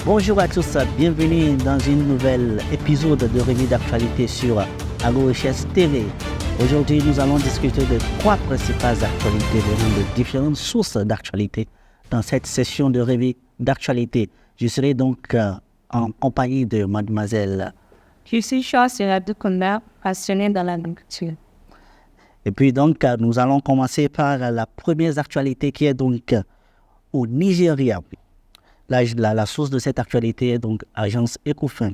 Bonjour à tous, bienvenue dans une nouvelle épisode de Revue d'actualité sur AgroRichesse TV. Aujourd'hui, nous allons discuter de trois principales actualités venant de différentes sources d'actualité dans cette session de Revue d'actualité. Je serai donc en compagnie de mademoiselle. Je suis Charles Duconda, passionnée dans l'agriculture. Et puis donc, nous allons commencer par la première actualité qui est donc au Nigeria. La source de cette actualité est donc Agence Ecofin.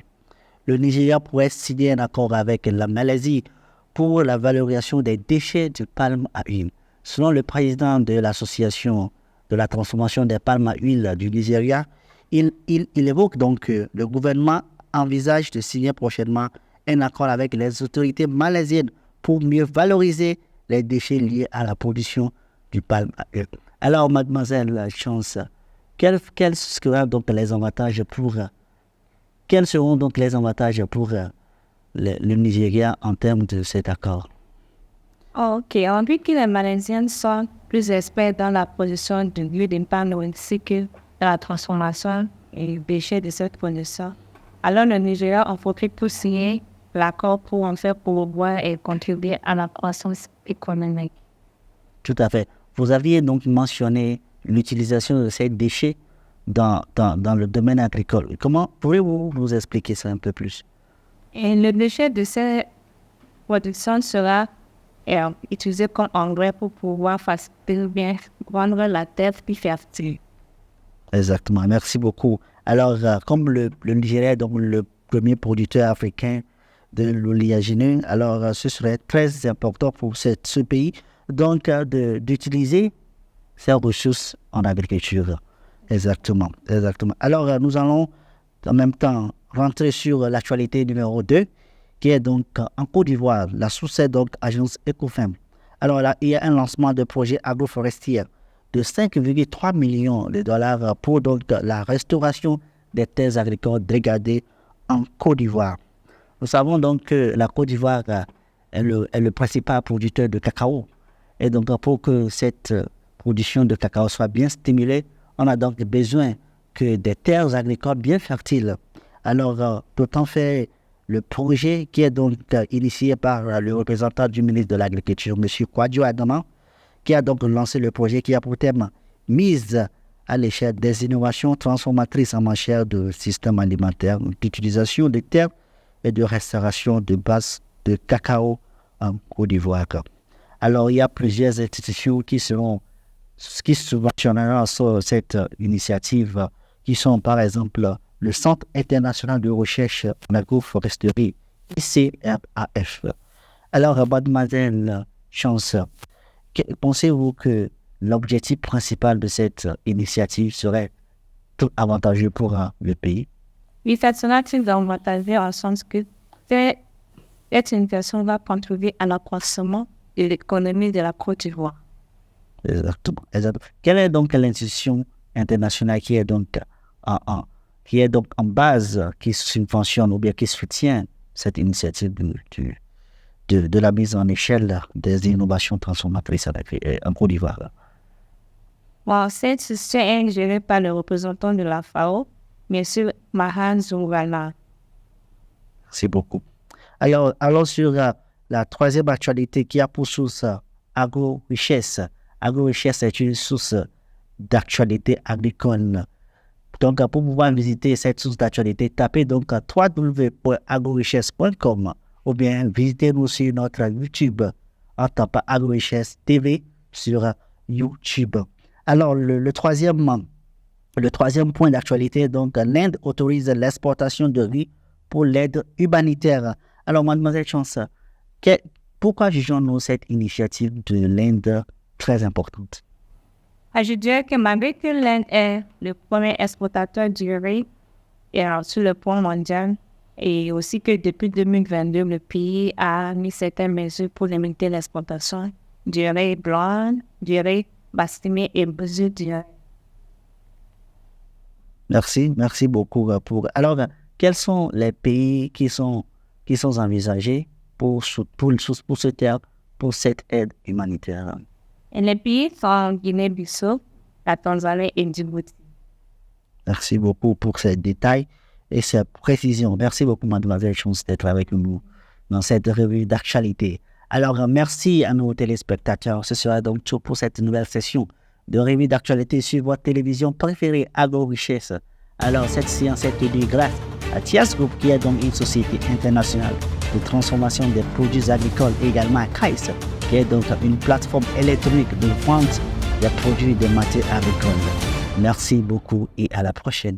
Le Nigeria pourrait signer un accord avec la Malaisie pour la valorisation des déchets de palme à huile. Selon le président de l'association de la transformation des palmes à huile du Nigeria, il évoque donc que le gouvernement envisage de signer prochainement un accord avec les autorités malaisiennes pour mieux valoriser les déchets liés à la production du palme à huile. Alors, mademoiselle Chance, quels seront donc les avantages pour le Nigeria en termes de cet accord? Ok, on dit que les Malaisiens sont plus experts dans la production de l'huile de palme ainsi que dans la transformation et déchets de cette production. Alors, le Nigeria en faudrait pour signer l'accord pour en faire promouvoir et contribuer à la croissance économique. Tout à fait. Vous aviez donc mentionné l'utilisation de ces déchets dans le domaine agricole. Comment pouvez-vous nous expliquer ça un peu plus? Et le déchet de ces productions sera utilisé comme engrais pour pouvoir faciliter bien rendre la terre plus fertile. Exactement, merci beaucoup. Alors, comme le Nigeria est donc le premier producteur africain de l'oléagineux, alors ce serait très important pour ce pays donc d'utiliser ces ressources en agriculture. Exactement. Alors, nous allons en même temps rentrer sur l'actualité numéro 2, qui est donc en Côte d'Ivoire. La source est donc Agence Ecofin. Alors là, il y a un lancement de projet agroforestier de 5,3 millions de dollars pour donc la restauration des terres agricoles dégradées en Côte d'Ivoire. Nous savons donc que la Côte d'Ivoire est le principal producteur de cacao. Et donc, pour que cette production de cacao soit bien stimulée, on a donc besoin que des terres agricoles bien fertiles. Alors, d'autant fait le projet qui est donc initié par le représentant du ministre de l'Agriculture, M. Kwadjo Adama, qui a donc lancé le projet qui a pour thème mise à l'échelle des innovations transformatrices en matière de système alimentaire, d'utilisation des terres et de restauration de base de cacao en Côte d'Ivoire. Alors, il y a plusieurs institutions qui subventionneront cette initiative, qui sont par exemple le Centre international de recherche en agroforesterie, ICRAF. Alors, mademoiselle Chance, pensez-vous que l'objectif principal de cette initiative serait tout avantageux pour le pays? Oui, cette sera très avantageux en sens que cette initiative va contribuer à l'accroissement de l'économie de la Côte d'Ivoire. Exactement. Quelle est donc l'institution internationale qui est donc en base, qui subventionne ou bien qui soutient cette initiative de la mise en échelle des innovations transformatrices en Côte d'Ivoire? Bon, cette institution est gérée par le représentant de la FAO, M. Mahan Zoungala. Merci beaucoup. Alors sur la troisième actualité qui a pour source AgroRichesse. AgroRichesse est une source d'actualité agricole. Donc, pour pouvoir visiter cette source d'actualité, tapez donc www.agrorichesse.com ou bien visitez-nous sur notre YouTube en tapant AgroRichesse TV sur YouTube. Alors, le troisième point d'actualité, donc, l'Inde autorise l'exportation de riz pour l'aide humanitaire. Alors, mademoiselle Chance, pourquoi jugeons-nous cette initiative de l'Inde très importante? Je dirais que malgré que l'Inde est le premier exportateur du riz sur le plan mondial, et aussi que depuis 2022, le pays a mis certaines mesures pour limiter l'exportation du riz blanc, du riz basmati et du riz. Merci beaucoup. Alors, quels sont les pays qui sont envisagés pour cette aide humanitaire? Et les pays sont Guinée-Bissau, la Tanzanie et Djibouti. Merci beaucoup pour ces détails et ces précisions. Merci beaucoup, mademoiselle Chance, d'être avec nous dans cette revue d'actualité. Alors, merci à nos téléspectateurs. Ce sera donc tout pour cette nouvelle session de revue d'actualité sur votre télévision préférée, AgroRichesse. Alors, cette séance est tenue grâce à Tias Group, qui est donc une société internationale de transformation des produits agricoles, et également à KAIS, qui est donc une plateforme électronique de vente des produits de matières agricoles. Merci beaucoup et à la prochaine.